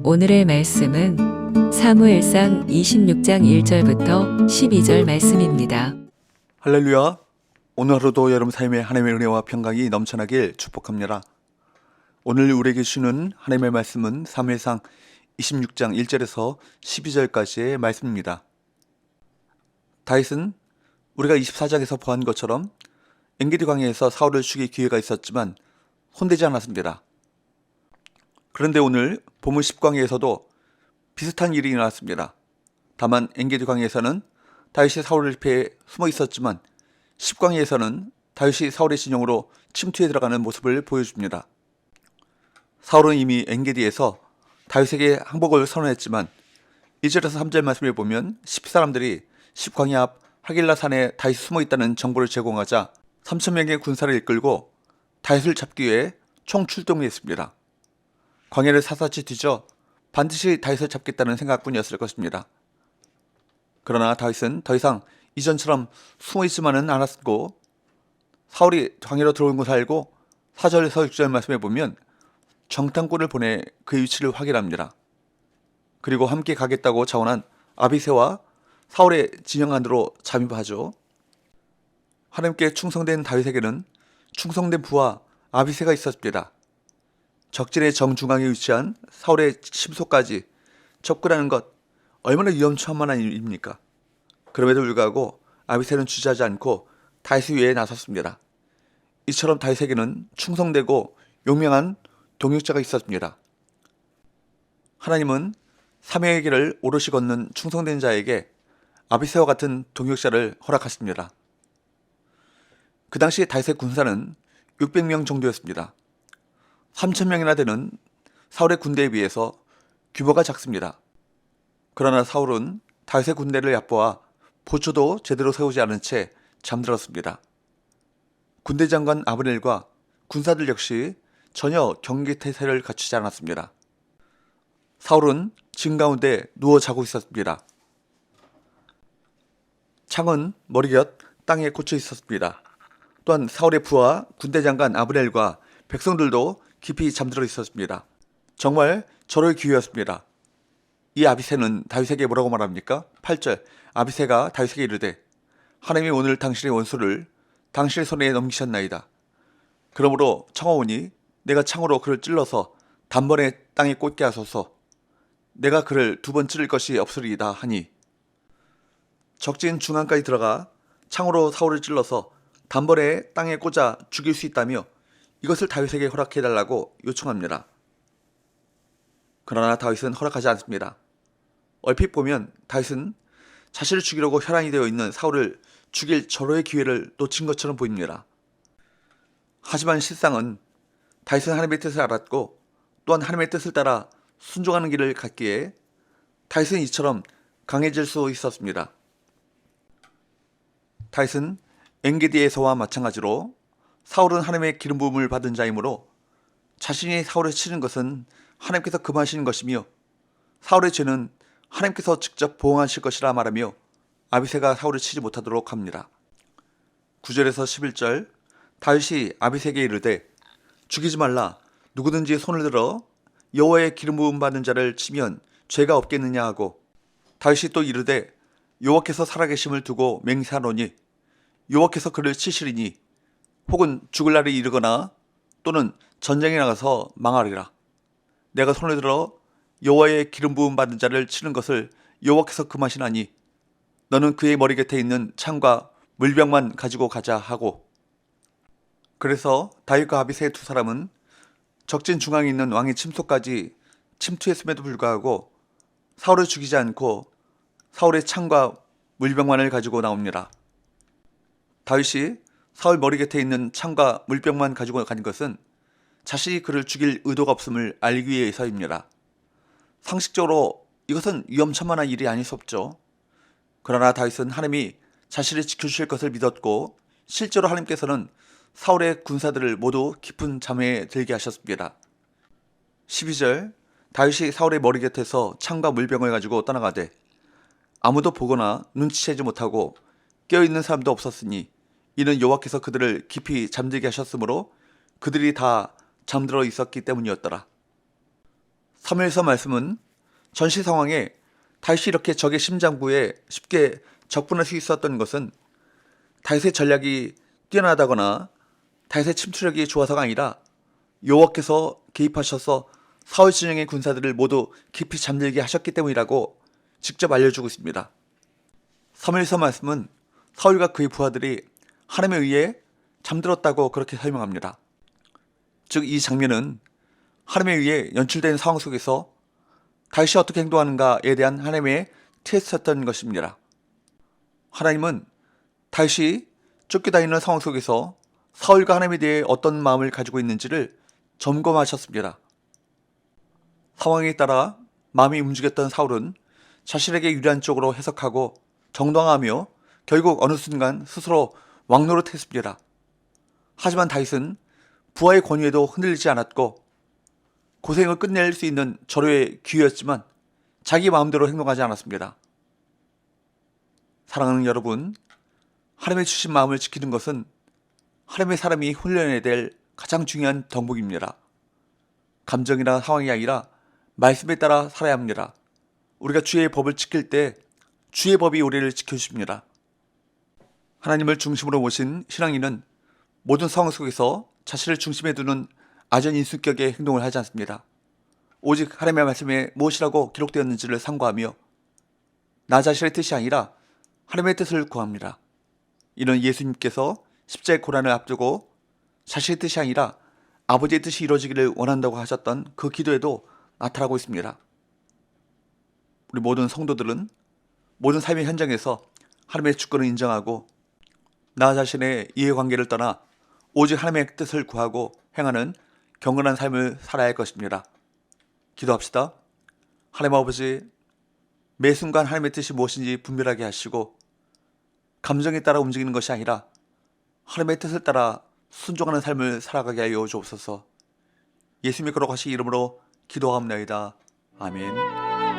오늘의 말씀은 사무엘상 26장 1절부터 12절 말씀입니다. 할렐루야. 오늘 하루도 여러분 삶에 하나님의 은혜와 평강이 넘쳐나길 축복합니다. 오늘 우리에게 주는 하나님의 말씀은 사무엘상 26장 1절에서 12절까지의 말씀입니다. 다윗은 우리가 24장에서 보한 것처럼 엔게디 광야에서 사울을 죽일 기회가 있었지만 손대지 않았습니다. 그런데 오늘 본문 10광야에서도 비슷한 일이 일어났습니다. 다만 엔게디 광야에서는 다윗이 사울을 피해 숨어 있었지만 10광야에서는 다윗이 사울의 진영으로 침투해 들어가는 모습을 보여줍니다. 사울은 이미 엔게디에서 다윗에게 항복을 선언했지만 1절에서 3절 말씀을 보면 10사람들이 10광야 앞 하길라 산에 다윗이 숨어 있다는 정보를 제공하자 3,000명의 군사를 이끌고 다윗을 잡기 위해 총출동했습니다. 광야를 샅샅이 뒤져 반드시 다윗을 잡겠다는 생각뿐이었을 것입니다. 그러나 다윗은 더 이상 이전처럼 숨어있지만은 않았고 사울이 광야로 들어온 것을 알고 4절에서 6절 말씀에 보면 정탐꾼을 보내 그의 위치를 확인합니다. 그리고 함께 가겠다고 자원한 아비새와 사울의 진영 안으로 잠입하죠. 하나님께 충성된 다윗에게는 충성된 부하 아비새가 있었습니다. 적진의 정중앙에 위치한 사울의 침소까지 접근하는 것 얼마나 위험천만한 일입니까? 그럼에도 불구하고 아비새는 주저하지 않고 다윗을 위해 나섰습니다. 이처럼 다윗에게는 충성되고 용맹한 동역자가 있었습니다. 하나님은 사명의 길을 오롯이 걷는 충성된 자에게 아비새와 같은 동역자를 허락하십니다. 그 당시 다윗의 군사는 600명 정도였습니다. 3,000명이나 되는 사울의 군대에 비해서 규모가 작습니다. 그러나 사울은 다윗의 군대를 얕보아 보초도 제대로 세우지 않은 채 잠들었습니다. 군대 장관 아브넬과 군사들 역시 전혀 경계태세를 갖추지 않았습니다. 사울은 진 가운데 누워 자고 있었습니다. 창은 머리 곁 땅에 꽂혀 있었습니다. 또한 사울의 부하 군대 장관 아브넬과 백성들도 깊이 잠들어 있었습니다. 정말 절호의 기회였습니다. 이 아비새는 다윗에게 뭐라고 말합니까? 8절 아비새가 다윗에게 이르되 하나님이 오늘 당신의 원수를 당신의 손에 넘기셨나이다. 그러므로 청하오니 내가 창으로 그를 찔러서 단번에 땅에 꽂게 하소서. 내가 그를 두 번 찌를 것이 없으리이다 하니 적진 중앙까지 들어가 창으로 사울을 찔러서 단번에 땅에 꽂아 죽일 수 있다며 이것을 다윗에게 허락해달라고 요청합니다. 그러나 다윗은 허락하지 않습니다. 얼핏 보면 다윗은 자신을 죽이려고 혈안이 되어 있는 사울을 죽일 절호의 기회를 놓친 것처럼 보입니다. 하지만 실상은 다윗은 하나님의 뜻을 알았고 또한 하나님의 뜻을 따라 순종하는 길을 갔기에 다윗은 이처럼 강해질 수 있었습니다. 다윗은 엔게디에서와 마찬가지로 사울은 하나님의 기름 부음을 받은 자이므로 자신이 사울을 치는 것은 하나님께서 금하시는 것이며 사울의 죄는 하나님께서 직접 보응하실 것이라 말하며 아비새가 사울을 치지 못하도록 합니다. 9절에서 11절 다윗이 아비새에게 이르되 죽이지 말라. 누구든지 손을 들어 여호와의 기름 부음 받은 자를 치면 죄가 없겠느냐 하고 다윗이 또 이르되 여호와께서 살아계심을 두고 맹세하노니 여호와께서 그를 치시리니 혹은 죽을 날이 이르거나 또는 전쟁에 나가서 망하리라. 내가 손을 들어 여호와의 기름 부음 받은 자를 치는 것을 여호와께서 금하시나니 너는 그의 머리 곁에 있는 창과 물병만 가지고 가자 하고 그래서 다윗과 아비새 두 사람은 적진 중앙에 있는 왕의 침소까지 침투했음에도 불구하고 사울을 죽이지 않고 사울의 창과 물병만을 가지고 나옵니다. 다윗이 사울 머리 곁에 있는 창과 물병만 가지고 간 것은 자신이 그를 죽일 의도가 없음을 알기 위해서입니다. 상식적으로 이것은 위험천만한 일이 아닐 수 없죠. 그러나 다윗은 하나님이 자신을 지켜주실 것을 믿었고 실제로 하나님께서는 사울의 군사들을 모두 깊은 잠에 들게 하셨습니다. 12절 다윗이 사울의 머리 곁에서 창과 물병을 가지고 떠나가되 아무도 보거나 눈치채지 못하고 깨어있는 사람도 없었으니 이는 여호와께서 그들을 깊이 잠들게 하셨으므로 그들이 다 잠들어 있었기 때문이었더라. 사무엘서 말씀은 전시 상황에 다윗이 이렇게 적의 심장부에 쉽게 적분할 수 있었던 것은 다윗의 전략이 뛰어나다거나 다윗의 침투력이 좋아서가 아니라 여호와께서 개입하셔서 사울 진영의 군사들을 모두 깊이 잠들게 하셨기 때문이라고 직접 알려주고 있습니다. 사무엘서 말씀은 사울과 그의 부하들이 하나님에 의해 잠들었다고 그렇게 설명합니다. 즉 이 장면은 하나님에 의해 연출된 상황 속에서 다윗이 어떻게 행동하는가에 대한 하나님의 테스트였던 것입니다. 하나님은 다윗이 쫓겨다니는 상황 속에서 사울과 하나님에 대해 어떤 마음을 가지고 있는지를 점검하셨습니다. 상황에 따라 마음이 움직였던 사울은 자신에게 유리한 쪽으로 해석하고 정당화하며 결국 어느 순간 스스로 왕노릇했습니다. 하지만 다윗은 부하의 권유에도 흔들리지 않았고 고생을 끝낼 수 있는 절호의 기회였지만 자기 마음대로 행동하지 않았습니다. 사랑하는 여러분, 하나님의 주신 마음을 지키는 것은 하나님의 사람이 훈련해야 될 가장 중요한 덕목입니다. 감정이나 상황이 아니라 말씀에 따라 살아야 합니다. 우리가 주의 법을 지킬 때 주의 법이 우리를 지켜주십니다. 하나님을 중심으로 모신 신앙인은 모든 상황 속에서 자신을 중심에 두는 아전인수격의 행동을 하지 않습니다. 오직 하나님의 말씀에 무엇이라고 기록되었는지를 상고하며 나 자신의 뜻이 아니라 하나님의 뜻을 구합니다. 이는 예수님께서 십자가의 고난을 앞두고 자신의 뜻이 아니라 아버지의 뜻이 이루어지기를 원한다고 하셨던 그 기도에도 나타나고 있습니다. 우리 모든 성도들은 모든 삶의 현장에서 하나님의 주권을 인정하고 나 자신의 이해관계를 떠나 오직 하나님의 뜻을 구하고 행하는 경건한 삶을 살아야 할 것입니다. 기도합시다. 하나님 아버지, 매 순간 하나님의 뜻이 무엇인지 분별하게 하시고 감정에 따라 움직이는 것이 아니라 하나님의 뜻을 따라 순종하는 삶을 살아가게 하여 주옵소서. 예수님의 거룩하신 이름으로 기도하옵나이다. 아멘.